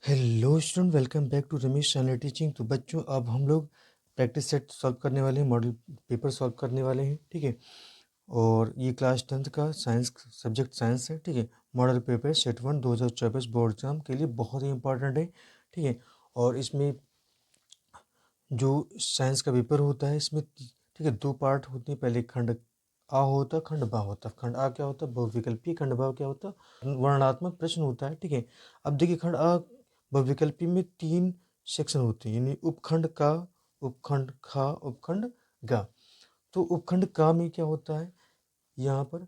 Hello student, welcome back to Ramesh channel teaching. तो बच्चों, अब हम लोग प्रैक्टिस सेट सॉल्व करने वाले हैं, मॉडल पेपर सॉल्व करने वाले हैं। ठीक है, और ये क्लास 10th का साइंस सब्जेक्ट साइंस है। ठीक है, model paper set 1 2024 board exam के लिए बहुत ही इंपॉर्टेंट है। ठीक है, और इसमें जो साइंस का पेपर होता है इसमें ठीक है 2 पार्ट होते हैं। पहले खंड आ होता, खंड बा होता। खंड आ क्या होता? बहुविकल्पी। खंड बा क्या होता? वर्णनात्मक प्रश्न होता है। ठीक है, अब देखिए खंड आ बहुविकल्पी में 3 सेक्शन होते हैं, यानी उपखंड का, उपखंड खा, उपखंड गा। तो उपखंड का में क्या होता है? यहाँ पर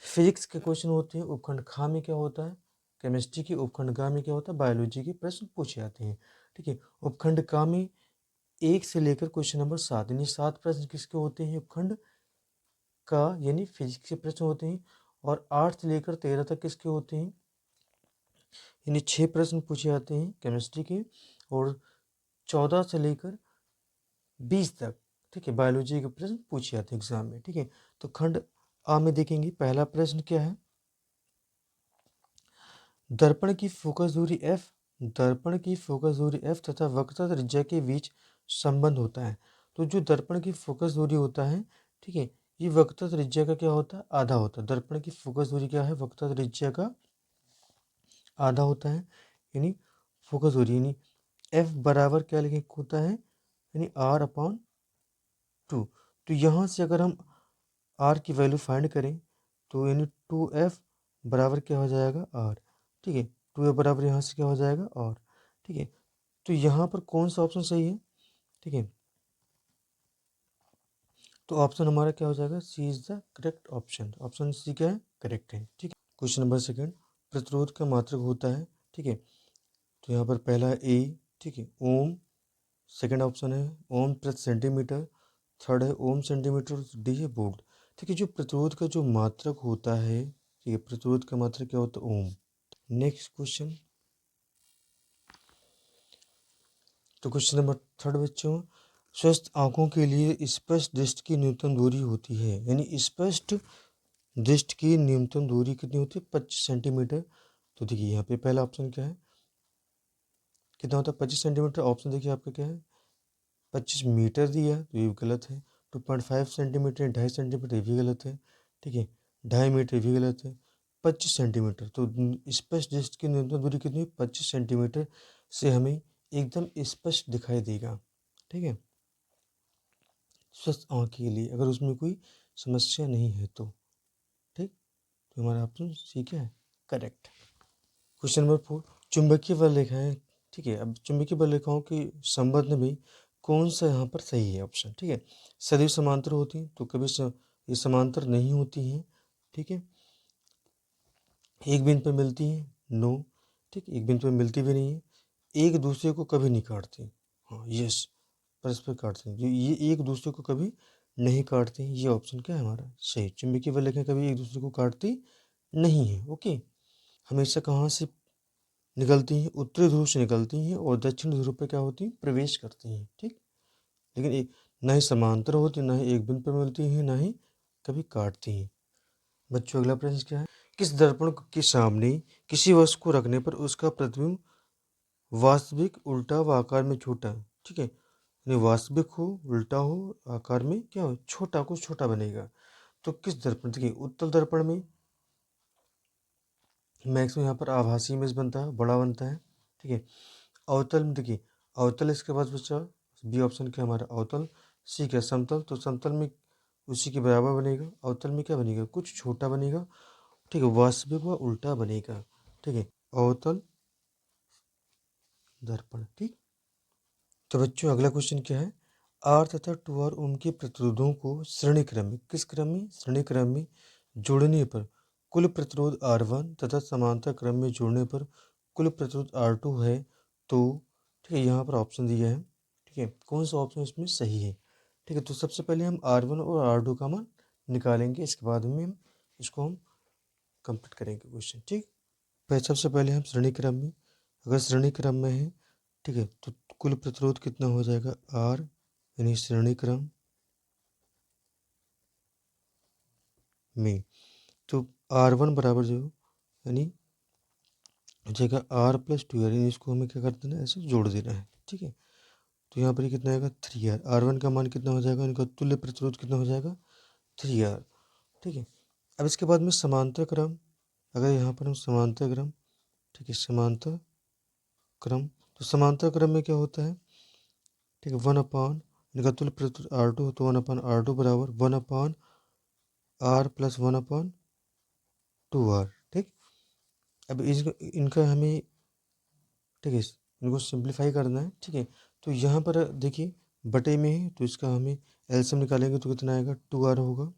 फिजिक्स के क्वेश्चन होते हैं। उपखंड खा में क्या होता है? केमिस्ट्री के। उपखंड गा में क्या होता है? बायोलॉजी के प्रश्न पूछे जाते हैं। ठीक है, उपखंड का में 1 से लेकर क्वेश्चन नंबर 7, यानी 7 प्रश्न किसके होते हैं? उपखंड का, यानी फिजिक्स के प्रश्न होते हैं। और 8 से लेकर 13 तक किसके होते हैं? यानी 6 प्रश्न पूछे जाते हैं केमिस्ट्री के। और 14 से लेकर 20 तक ठीक है बायोलॉजी के प्रश्न पूछे जाते हैं एग्जाम में। ठीक है, तो खंड आ में देखेंगे पहला प्रश्न क्या है? दर्पण की फोकस दूरी f, दर्पण की फोकस दूरी f तथा वक्रता त्रिज्या के बीच संबंध होता है। तो जो दर्पण की फोकस दूरी होता है, ठीक है, ये वक्रता त्रिज्या का क्या होता है? आधा होता है। दर्पण की फोकस दूरी क्या है? वक्रता त्रिज्या का आधा होता है। यानी फोकस दूरी यानी f बराबर क्या लिखे होता है? यानी r/2। तो यहाँ से अगर हम r की वैल्यू फाइंड करें तो यानी 2f बराबर क्या हो जाएगा? r। ठीक है, 2f बराबर यहाँ से क्या हो जाएगा? r। ठीक है, तो यहाँ पर कौन सा ऑप्शन सही है? ठीक है, तो ऑप्शन हमारा क्या हो जाएगा? C is the correct option. Option C क्या है? करेक्ट है। ठीक है, क्वेश्चन नंबर सेकंड, प्रतिरोध का मात्रक होता है। ठीक है, तो यहाँ पर पहला ए, ठीक है, ओम। सेकंड ऑप्शन है ओम प्रति सेंटीमीटर। थर्ड है ओम सेंटीमीटर। डी है वोल्ट। ठीक है, जो प्रतिरोध का जो मात्रक होता है, ठीक है, प्रतिरोध का मात्रक क्या होता है? ओम। नेक्स्ट क्वेश्चन, तो क्वेश्चन नंबर थर्ड बच्चों, स्वस्थ आंखों के लिए स्पष्ट दृष्टि की न्यूनतम दूरी होती है, यानी स्पष्ट दृष्टि की न्यूनतम दूरी कितनी होती है? 25 सेंटीमीटर। तो देखिए यहाँ पे पहला ऑप्शन क्या है? कितना होता है? 25 सेंटीमीटर। ऑप्शन देखिए आपका क्या है? 25 मीटर दिया, तो ये गलत है। 2.5 सेंटीमीटर, 2.5 सेंटीमीटर, ये भी गलत है। ठीक है, 2.5 मीटर, ये भी गलत है। 25 सेंटीमीटर, तो स्पष्ट दृष्टि की न्यूनतम दूरी कितनी? 25 सेंटीमीटर से हमें एकदम स्पष्ट दिखाई देगा। ठीक है, स्वस्थ आँख के लिए, अगर उसमें कोई समस्या नहीं है तो। ठीक, तो हमारा ऑप्शन सी क्या है? करेक्ट। क्वेश्चन नंबर 4, चुंबकीय बल रेखाएं। ठीक है, अब चुंबकीय बल रेखाओं के संबंध में कौन सा यहाँ पर सही है ऑप्शन? ठीक है, सदैव समांतर होती हैं, तो कभी ये समांतर नहीं होती हैं। ठीक है, एक बिंदु पर मिलती हैं, नो। ठीक, एक बिंदु पर मिलती भी नहीं है। एक दूसरे को कभी नहीं काटती, हाँ यस, परस्पर काटते हैं। जो ये एक दूसरे को कभी नहीं काटते हैं, ये ऑप्शन क्या है हमारा? सही। चुंबकीय बल रेखाएं कभी एक दूसरे को काटती नहीं है। ओके, हमेशा कहाँ से निकलती हैं? उत्तरी ध्रुव से निकलती हैं और दक्षिण ध्रुव पे क्या होती हैं? प्रवेश करती हैं। ठीक, लेकिन एक ना ही समांतर होती, ना ही एक बिंदु पर मिलती हैं, ना ही कभी काटती हैं। बच्चों, अगला प्रश्न क्या है? किस दर्पण के सामने किसी वस्तु को रखने पर उसका प्रतिबिंब वास्तविक, उल्टा व आकार में छोटा, ठीक है, यानी वास्तविक हो, उल्टा हो, आकार में क्या हो? छोटा, कुछ छोटा बनेगा। तो किस दर्पण? देखिए उत्तल दर्पण में मैक्सिमम यहाँ पर आभासी इमेज बनता है, बड़ा बनता है। ठीक है, अवतल में देखिए, अवतल इसके बाद बचा बी ऑप्शन क्या हमारा? अवतल। सी क्या? समतल। तो समतल में उसी के बराबर बनेगा, अवतल में क्या बनेगा? कुछ छोटा बनेगा। ठीक है, वास्तविक व उल्टा बनेगा। ठीक है, अवतल दर्पण। ठीक, तो बच्चों अगला क्वेश्चन क्या है? आर तथा टू आर उनके प्रतिरोधों को श्रेणी क्रम में, किस क्रम में? श्रेणी क्रम में जोड़ने पर कुल प्रतिरोध R1 तथा समांतर क्रम में जोड़ने पर कुल प्रतिरोध R2 है। तो ठीक है, यहाँ पर ऑप्शन दिया है। ठीक है, कौन सा ऑप्शन इसमें सही है? ठीक है, तो सबसे पहले हम R1 और R2 का मान निकालेंगे, इसके बाद में हम इसको कंप्लीट करेंगे क्वेश्चन। ठीक, सबसे पहले हम श्रेणी क्रम में, अगर श्रेणी क्रम में है, ठीक है, तो कुल प्रतिरोध कितना हो जाएगा? R, यानी श्रेणी क्रम में, तो R1 बराबर जो यानी हो जाएगा आर प्लस 2 आर, यानी इसको हमें क्या कर देना है, ऐसे जोड़ देना है। ठीक है, तो यहाँ पर ये कितना आएगा 3 आर। R1 का मान कितना हो जाएगा, इनका तुल्य प्रतिरोध कितना हो जाएगा 3 आर। ठीक है, अब इसके बाद में समांतर क्रम, अगर यहाँ पर हम समांतर क्रम, ठीक है, समांतर क्रम, तो समांतर क्रम में क्या होता है, ठीक है, 1/, इनका तुल्य प्रतिरोध R2, तो 1/R2 बराबर 1/R प्लस 1/2R। ठीक, अब इनका हमें, ठीक है, इनको सिंप्लीफाई करना है। ठीक है, तो यहाँ पर देखिए बटे में है, तो इसका हमें एलसीएम निकालेंगे तो कितना आएगा 2R होगा।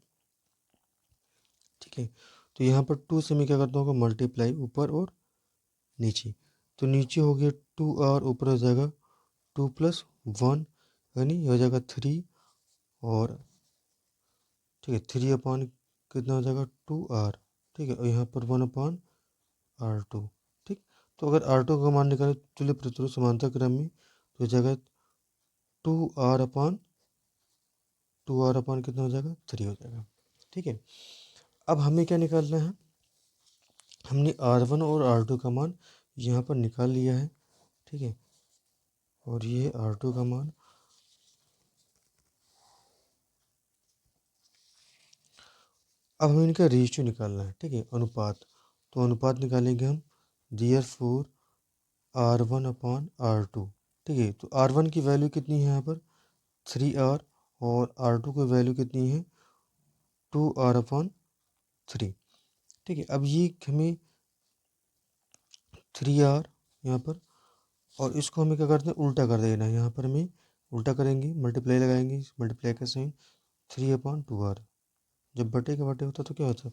ठीक है, तो यहाँ पर 2 से मैं क्या करता हूँ मल्टीप्लाई ऊपर और नीचे, तो नीचे हो गया 2R, ऊपर हो जाएगा 2 + 1, यानी हो जाएगा 3, और ठीक है 3 कितना हो जाएगा 2R। ठीक है, और यहाँ पर 1/R2। ठीक, तो अगर R2 का मान निकाले तुल्य प्रतिरोध समांतर क्रम में, तो हो जाएगा 2R कितना हो जाएगा 3 हो जाएगा। ठीक है, अब हमें क्या निकालना है, हमने R1 और R2 का मान यहाँ पर निकाल लिया है। ठीक है, और ये R2 का मान, अब हमें इनका रेशियो निकालना है। ठीक है, अनुपात, तो अनुपात निकालेंगे हम देयरफॉर R1/R2। ठीक है, तो R1 की वैल्यू कितनी है यहाँ पर 3R, और R2 की वैल्यू कितनी है 2R/3। ठीक है, अब ये हमें 3R यहाँ पर, और इसको हमें क्या करते हैं उल्टा कर देना है, यहाँ पर हमें उल्टा करेंगे, मल्टीप्लाई लगाएंगे, मल्टीप्लाई का साइन 3/2R, जब बटे का बटे होता तो क्या होता,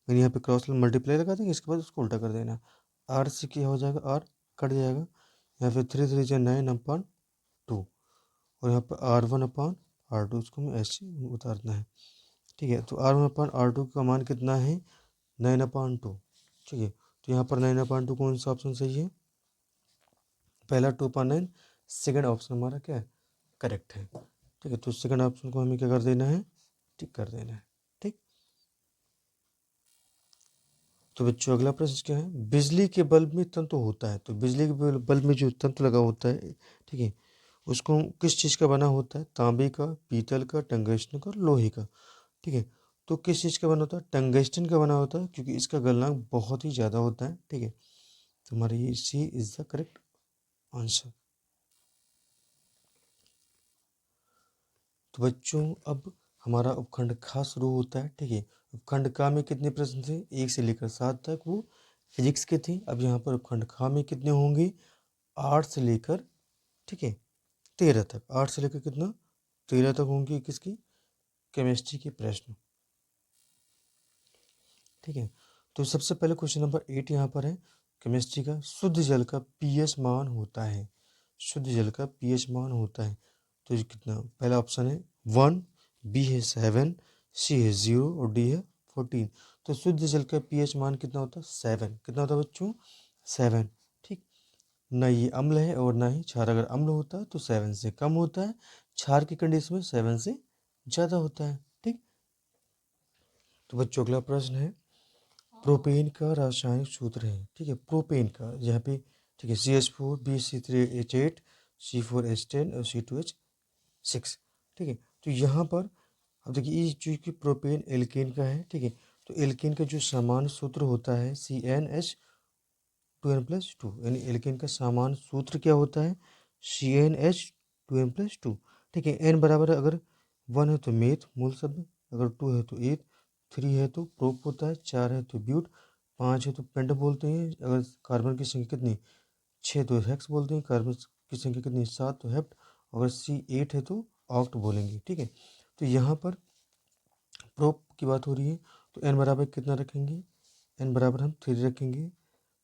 मैंने यहाँ पे क्रॉस मल्टीप्लाई लगा देंगे, इसके बाद उसको उल्टा कर देना। आर से क्या हो जाएगा, आर कट जाएगा, यहाँ पे 3 3 जा 9/2, और यहाँ पर R1/R2, उसको हमें ऐसे उतारना है। ठीक है, तो R1/R2 का मान कितना है 9/2। ठीक है, तो यहाँ पर 9/2 कौन सा ऑप्शन सही है, पहला 2/9, सेकेंड ऑप्शन हमारा क्या है करेक्ट है। ठीक है, तो सेकेंड ऑप्शन को हमें क्या कर देना है, टिक कर देना है। ठीक, तो बच्चों अगला प्रश्न क्या है, बिजली के बल्ब में तंतु होता है, तो बिजली के बल्ब में जो तंतु लगा होता है, ठीक है, उसको किस चीज़ का बना होता है, तांबे का, पीतल का, टंगस्टन का, लोहे का। ठीक है, तो किस चीज़ का बना होता है, टंगस्टन का बना होता है, क्योंकि इसका गलनांक बहुत ही ज़्यादा होता है। ठीक है, तो हमारा ये सी इज़ द करेक्ट आंसर। तो बच्चों अब हमारा उपखंड खा शुरू होता है। ठीक है, उपखंड का में कितने प्रश्न थे, 1 से लेकर 7 तक वो फिजिक्स के थे। अब यहाँ पर उपखंड खा में कितने होंगे, 8 से लेकर, ठीक है, 13 तक, 8 से लेकर कितना 13 तक होंगे किसकी, केमिस्ट्री के प्रश्न। ठीक है, तो सबसे पहले क्वेश्चन नंबर 8 यहाँ पर है केमिस्ट्री का, शुद्ध जल का पीएच मान होता है, शुद्ध जल का पीएच मान होता है, तो ये कितना, पहला ऑप्शन है 1, बी है 7, सी है 0, और डी है 14। तो शुद्ध जल का पीएच मान कितना होता है 7, कितना होता है बच्चों 7। ठीक, ना ये अम्ल है और ना ही क्षार, अगर अम्ल होता है तो 7 से कम होता है, क्षार की कंडीशन में 7 से ज़्यादा होता है। ठीक, तो बच्चों अगला प्रश्न है, प्रोपेन का रासायनिक सूत्र है। ठीक है, प्रोपेन का यहाँ पे, ठीक है, CH4 BC3H8 C4H10 और C2H6। ठीक है, तो यहाँ पर अब देखिए ये जो कि प्रोपेन एल्केन का है। ठीक है, तो एल्केन का जो सामान्य सूत्र होता है CnH2n+2, यानी एल्केन का सामान्य सूत्र क्या होता है CnH2n+2। ठीक है, n बराबर अगर 1 है तो मेथ मूल शब्द, अगर 2 है तो एथ, 3 है तो प्रोप होता है, 4 है तो ब्यूट, 5 है तो पेंट बोलते हैं, अगर कार्बन की संख्या कितनी 6 तो हेक्स बोलते हैं, कार्बन की संख्या कितनी 7 तो हेप्ट, अगर C8 है तो ऑक्ट बोलेंगे। ठीक है, तो यहाँ पर प्रोप की बात हो रही है, तो n बराबर कितना रखेंगे, n बराबर हम 3 रखेंगे,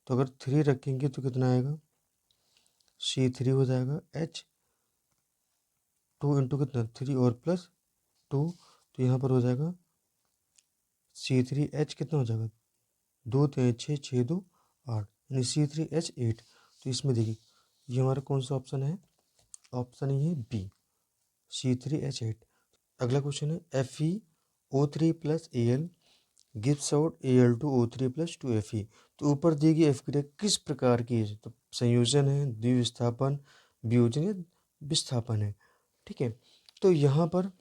तो अगर 3 रखेंगे तो कितना आएगा C3 हो जाएगा H 2 इंटू कितना 3 और प्लस 2, तो यहाँ पर हो जाएगा C3H कितना हो जाएगा 2 3 6 6 2 8, यानी C3H8। तो इसमें देखिए ये हमारा कौन सा ऑप्शन है, ऑप्शन ये है बी C3H8। अगला क्वेश्चन है FeO3 + Al gives out Al2O3 plus 2Fe। तो ऊपर दी गई अभिक्रिया किस प्रकार की है? तो संयोजन है, द्विविस्थापन, वियोजन या विस्थापन है। ठीक है, तो यहाँ पर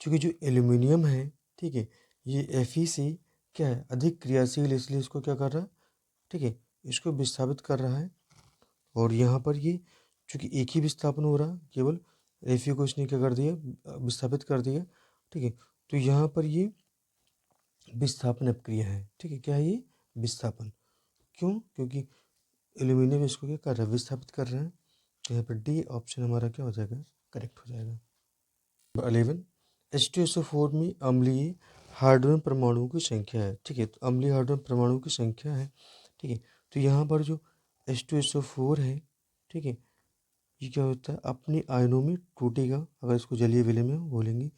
चूंकि जो एल्यूमिनियम है, ठीक है, ये Fe से क्या है, अधिक क्रियाशील, इसलिए इसको क्या कर रहा है, ठीक है, इसको विस्थापित कर रहा है। और यहाँ पर ये चूंकि एक ही विस्थापन हो रहा, केवल Fe को इसने क्या कर दिया, विस्थापित कर दिया। ठीक है, तो यहाँ पर ये विस्थापन अपक्रिया है। ठीक है, क्या है ये, विस्थापन। क्यों? क्योंकि एल्यूमिनियम इसको क्या कर रहा है, विस्थापित कर रहा है। तो यहाँ पर डी ऑप्शन हमारा क्या हो जाएगा, करेक्ट हो जाएगा। नंबर 11, H2SO4 में अम्लीय हाइड्रोजन परमाणुओं की संख्या है। ठीक है, तो अम्लीय हाइड्रोजन परमाणुओं की संख्या है। ठीक है, तो यहाँ पर जो H2SO4 है, ठीक है, ये क्या होता है, अपनी आयनों में टूटेगा। अगर इसको जलीय विलय में बोलेंगे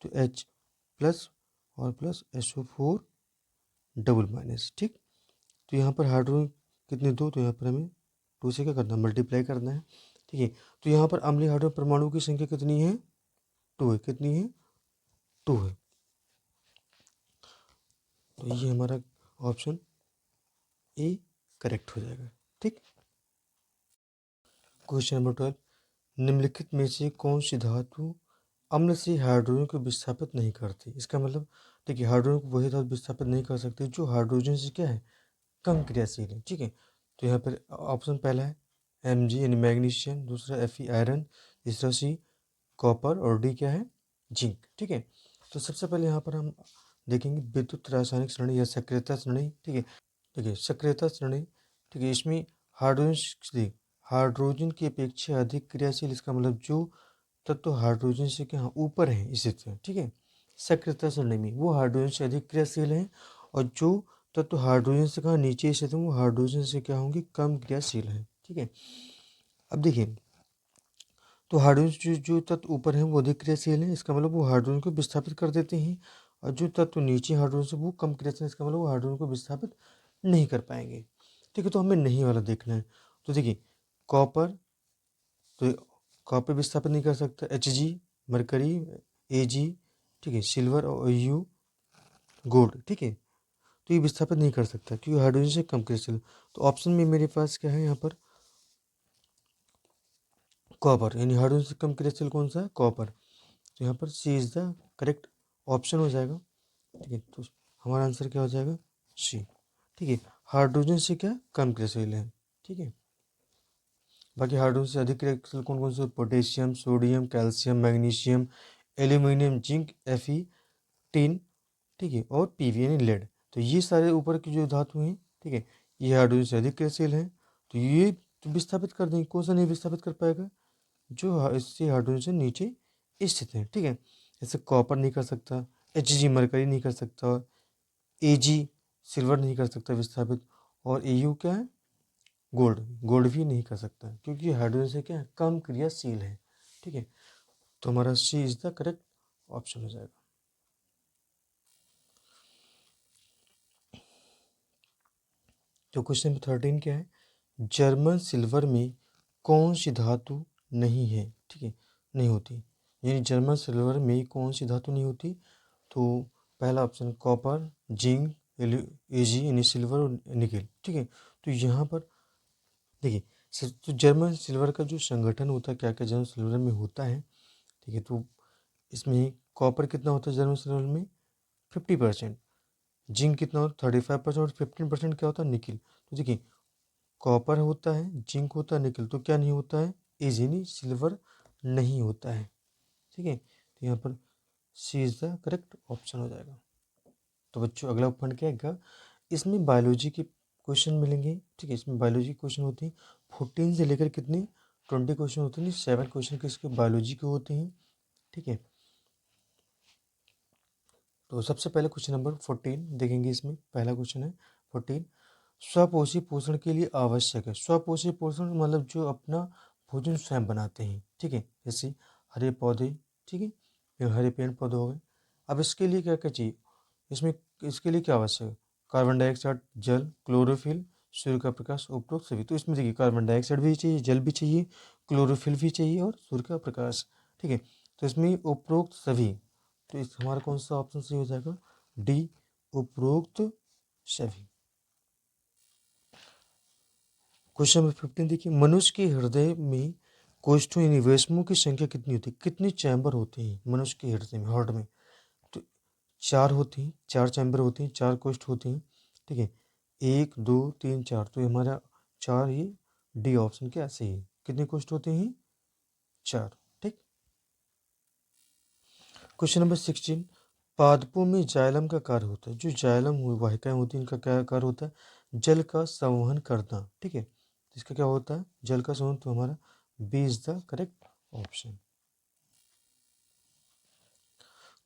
तो H प्लस और प्लस SO4 डबल माइनस। ठीक, तो यहाँ पर हाइड्रोजन कितने, दो, तो यहाँ पर हमें 2 से क्या करना है, मल्टीप्लाई करना है। ठीक है, तो यहाँ पर अम्लीय हाइड्रोजन परमाणु की संख्या कितनी है, 2 है। कितनी है, 2 है। तो ये हमारा ऑप्शन ए करेक्ट हो जाएगा। ठीक, क्वेश्चन नंबर 12, निम्नलिखित में से कौन सी धातु अम्ल से हाइड्रोजन को विस्थापित नहीं करती? इसका मतलब, ठीक है, हाइड्रोजन को वही धातु विस्थापित नहीं कर सकती जो हाइड्रोजन से क्या है, कम क्रियाशील है। ठीक है, तो यहाँ पर ऑप्शन पहला है Mg यानी मैग्नीशियम, दूसरा Fe आयरन, तीसरा सी कॉपर और डी क्या है, जिंक। ठीक है, तो सबसे पहले यहाँ पर हम देखेंगे विद्युत रासायनिक श्रेणी या सक्रियता श्रेणी। ठीक है, ठीक है, सक्रियता श्रेणी। ठीक है, इसमें हाइड्रोजन हाइड्रोजन की अपेक्षा अधिक क्रियाशील, इसका मतलब जो तत्व हाइड्रोजन से क्या ऊपर है स्थित है। ठीक है, सक्रियता श्रेणी में वो हाइड्रोजन से अधिक क्रियाशील है, और जो तत्व हाइड्रोजन से कहाँ नीचे स्थित है वो हाइड्रोजन से क्या होंगे, कम क्रियाशील है। ठीक है, अब देखिए, तो हाइड्रोजन जो तत्व ऊपर है वो अधिक क्रियाशील है, इसका मतलब वो हाइड्रोजन को विस्थापित कर देते हैं। और जो तत्व नीचे हाइड्रोजन से वो कम क्रियाशील है, इसका मतलब वो हाइड्रोजन को विस्थापित नहीं कर पाएंगे। ठीक है, तो हमें नहीं वाला देखना है। तो देखिए, कॉपर, तो कॉपर विस्थापित नहीं कर सकता, Hg, मरकरी, Ag, ठीक है, सिल्वर और Au, गोल्ड। ठीक है, तो ये विस्थापित नहीं कर सकता क्योंकि हाइड्रोजन से कम क्रियाशील। तो ऑप्शन में मेरे पास क्या है, यहाँ पर कॉपर, यानी हाइड्रोजन से कम क्रियाशील कौन सा है, कॉपर। तो यहाँ पर सी इज द करेक्ट ऑप्शन हो जाएगा। ठीक है, तो हमारा आंसर क्या हो जाएगा, सी। ठीक है, हाइड्रोजन से क्या कम क्रियाशील है। ठीक है, बाकी हाइड्रोजन से अधिक क्रियाशील कौन कौन से, potassium, sodium, calcium, magnesium, aluminium, zinc, Fe, tin, ठीक है, और Pv यानी लेड। तो ये सारे ऊपर की जो धातु हैं, ठीक है, ये हाइड्रोजन से अधिक क्रियाशील हैं। तो ये तो विस्थापित कर देंगे, कौन सा नहीं विस्थापित कर पाएगा, जो इससे हाइड्रोजन से नीचे स्थित है। ठीक है, जैसे कॉपर नहीं कर सकता, Hg मरकरी नहीं कर सकता, Ag सिल्वर नहीं कर सकता विस्थापित, और Au क्या है, गोल्ड, गोल्ड भी नहीं कर सकता क्योंकि हाइड्रोजन से क्या है, कम क्रियाशील है। ठीक है, तो हमारा C is the correct option हो जाएगा। तो क्वेश्चन नंबर 13 क्या है, जर्मन सिल्वर में कौन सी धातु नहीं है? ठीक है, नहीं होती, यानी जर्मन सिल्वर में कौन सी धातु नहीं होती? तो पहला ऑप्शन कॉपर, जिंक, Ag यानी सिल्वर और निकेल। ठीक है, तो यहाँ पर देखिए, तो जर्मन सिल्वर का जो संगठन होता है, क्या क्या जर्मन सिल्वर में होता है। ठीक है, तो इसमें कॉपर कितना होता है जर्मन सिल्वर में, 50%, जिंक कितना होता है 35%, और 15% क्या होता है, निकिल। तो देखिए, कॉपर होता है, जिंक होता है, निकल, तो क्या नहीं होता है, एज यानी सिल्वर नहीं होता है। ठीक है, तो यहाँ पर सी इज द करेक्ट ऑप्शन हो जाएगा। तो बच्चों अगला उपखंड क्या है, इसमें बायोलॉजी के क्वेश्चन मिलेंगे। ठीक है, इसमें बायोलॉजी क्वेश्चन होते हैं 14 से लेकर कितने 20 क्वेश्चन होते हैं, 7 क्वेश्चन किसके बायोलॉजी के होते हैं। ठीक है, तो सबसे पहले क्वेश्चन नंबर 14 देखेंगे। इसमें पहला क्वेश्चन है 14, स्वपोषी पोषण के लिए आवश्यक है। स्वपोषी पोषण मतलब जो अपना भोजन स्वयं बनाते हैं। ठीक है, जैसे हरे पौधे, ठीक है, फिर हरे पेड़ पौधे हो गए। अब इसके लिए क्या क्या चाहिए, इसमें इसके लिए क्या आवश्यक है, कार्बन डाइऑक्साइड, जल, क्लोरोफिल, सूर्य का प्रकाश, उपरोक्त सभी। तो इसमें देखिए, कार्बन डाइऑक्साइड भी चाहिए, जल भी चाहिए, क्लोरोफिल भी चाहिए और सूर्य का प्रकाश। ठीक है, तो इसमें उपरोक्त सभी, तो इस हमारा कौन सा ऑप्शन सही हो जाएगा, डी उपरोक्त सभी। क्वेश्चन नंबर 15 देखिए, मनुष्य के हृदय में कोष्ठों यानी वैष्णों की संख्या कितनी होती है? कितनी चैम्बर होते हैं मनुष्य के हृदय में, हार्ट में? तो 4 होती हैं, 4 चैम्बर होती हैं, 4 कोष्ठ होती हैं, ठीक है। 1 2 3 4, तो ये हमारा 4 ही डी ऑप्शन क्या सही है। कितने कोष्ठ होते हैं? 4, ठीक। क्वेश्चन नंबर 16, पादपों में जाइलम का कार्य होता है। जो जाइलम वाहिकाएं होती हैं इनका क्या कार्य होता है? जल का संवहन करना, ठीक है। इसका क्या होता है? जल का संवहन। तो हमारा B is the correct option.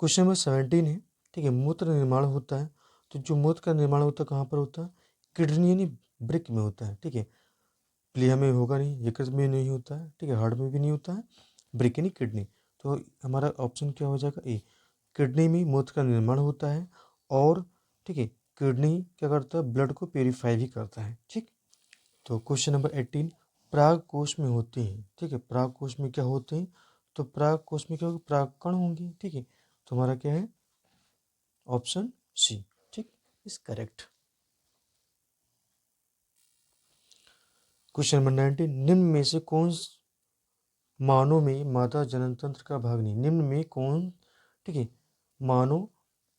Question number 17 है, ठीक है। मूत्र निर्माण होता है, तो जो मूत्र का निर्माण होता है कहाँ पर होता है? किडनी यानी ब्रिक में होता है, ठीक है। प्लीहा में होगा नहीं, यकृत में नहीं होता है, ठीक है, हार्ट में भी नहीं होता है, ब्रिक यानी किडनी। तो हमारा ऑप्शन क्या हो जाएगा? ए। किडनी में मूत्र का निर्माण होता है और, ठीक है, किडनी क्या करता है? ब्लड को प्योरीफाई भी करता है, ठीक। तो क्वेश्चन नंबर 18, प्राग कोश में होते हैं, ठीक है। प्राग कोश में क्या होते हैं? तो प्राग कोश में क्या होगा? प्रागकण होंगे, ठीक है। तो हमारा क्या है? ऑप्शन सी, ठीक, इज करेक्ट। क्वेश्चन नंबर 19, निम्न में से कौन मानव में मादा जनन तंत्र का भाग नहीं? निम्न में कौन, ठीक है, मानव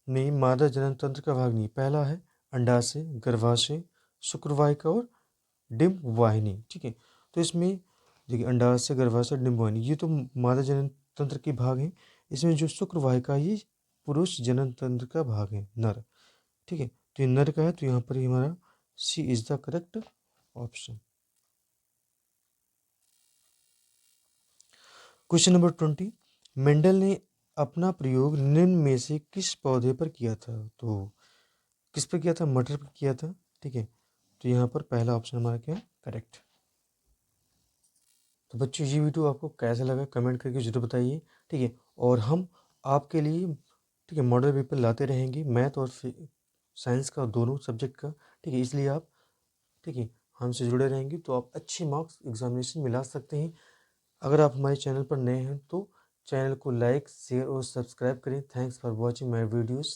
में मादा जनन तंत्र का भाग नहीं? पहला है अंडाशय, गर्भाशय, शुक्रवाहिका और डिंब वाहिनी, ठीक है। तो इसमें देखिए अंडाशय, गर्भाशय, डिंब वाहिनी ये तो मादा जनन तंत्र के भाग हैं। इसमें जो शुक्रवाहिका ये पुरुष जनन तंत्र का भाग है, नर, ठीक है। तो ये नर का है, तो यहाँ पर हमारा C is the correct option. Question number 20, Mendel ने अपना प्रयोग निम्न में से किस पौधे पर किया था? तो किस पर किया था? मटर पर किया था, ठीक है। तो यहाँ पर पहला ऑप्शन हमारा क्या है? करेक्ट। तो बच्चों ये वीडियो आपको कैसा लगा कमेंट करके जरूर बताइए, ठीक है। और हम आपके लिए, ठीक है, मॉडल पेपर लाते रहेंगे, मैथ और साइंस का, दोनों सब्जेक्ट का, ठीक है। इसलिए आप, ठीक है, हमसे जुड़े रहेंगे तो आप अच्छे मार्क्स एग्जामिनेशन में ला सकते हैं। अगर आप हमारे चैनल पर नए हैं तो चैनल को लाइक, शेयर और सब्सक्राइब करें। Thanks for watching my videos.